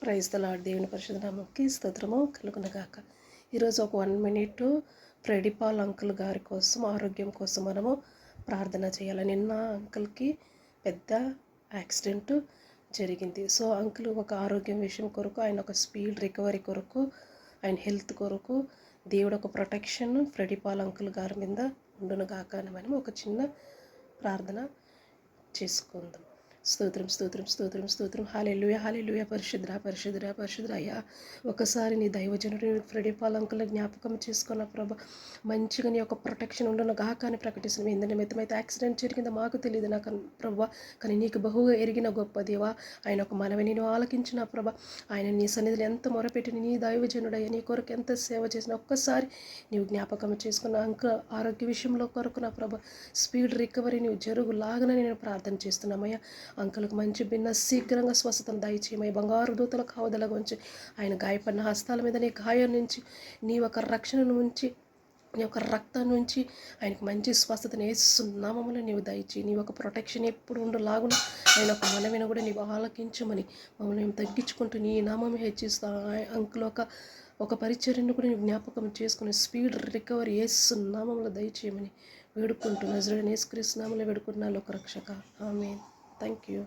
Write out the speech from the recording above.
Praise the lord. దేవుని పరిశుద్ధ నామముకి స్తోత్రము కలుగునగాక. ఈరోజు ఒక 1 మినిట్ ఫ్రెడీపాల్ అంకుల్ గారి కోసం ఆరోగ్యం కోసం మనము ప్రార్థన చేయాలి. నిన్న అంకుల్కి పెద్ద యాక్సిడెంట్ జరిగింది. సో అంకుల్ ఒక ఆరోగ్యం విషయం కొరకు, ఆయన ఒక స్పీడ్ రికవరీ కొరకు, ఆయన హెల్త్ కొరకు దేవుడు ఒక ప్రొటెక్షన్ ఫ్రెడీపాల్ అంకుల్ గారి మీద ఉండునుగాక అని మనం ఒక చిన్న ప్రార్థన చేసుకుందాం. స్తోత్రం స్తోత్రం స్తోత్రం స్తోత్రం. హల్లెలూయా హల్లెలూయా. పరిశుద్ధ పరిశుద్ధ పరిశుద్ధ అయ్యా, ఒకసారి నీ దైవజనుడు ఫ్రెడీపాల్ అంకుల్ జ్ఞాపకం చేసుకున్న ప్రభ, మంచిగా నీ యొక్క ప్రొటెక్షన్ ఉండును గాక అని ప్రకటిస్తున్నాం. ఎందుకంటే మితమైతే యాక్సిడెంట్ జరిగిందో మాకు తెలియదు నాకు ప్రభ, కానీ నీకు బహుగా ఎరిగిన గొప్ప దేవా, ఆయన ఒక మనవి నేను ఆలకించిన ప్రభ, ఆయన నీ సన్నిధిలో ఎంత మొరపెట్టిన నీ దైవజనుడయ్యా, నీ కొరకు ఎంత సేవ చేసిన ఒక్కసారి నీవు జ్ఞాపకం చేసుకున్న అంకుల్ ఆరోగ్య విషయంలో కొరకు నా ప్రభ, స్పీడ్ రికవరీ నీవు జరుగులాగనని నేను ప్రార్థన చేస్తున్నామయ్యా. అంకుల్కి మంచి భిన్న శీఘ్రంగా స్వస్థతను దయచేయమయ్య. బంగారు దూతల కావదల గురించి ఆయన గాయపడిన హస్తాల మీద నీ గాయం నుంచి నీ ఒక రక్షణ నుంచి, నీ యొక్క రక్తం నుంచి ఆయనకు మంచి స్వస్థతను వేస్తున్నామని నీవు దయచి నీ ఒక ప్రొటెక్షన్ ఎప్పుడు ఉండలాగున ఆయన ఒక మనవిన కూడా నీవు ఆలకించమని మమ్మల్ని మేము తగ్గించుకుంటూ నీ నామం హెచ్చిస్తా. అంకుల్ ఒక పరిచర్యను కూడా నీవు జ్ఞాపకం చేసుకుని స్పీడ్ రికవరీ వేస్తున్నామని దయచేయమని వేడుకుంటూ నజరేయుడైన యేసుక్రీస్తు నామములో వేడుకున్నాను ఒక రక్షక. ఆమేన్. Thank you.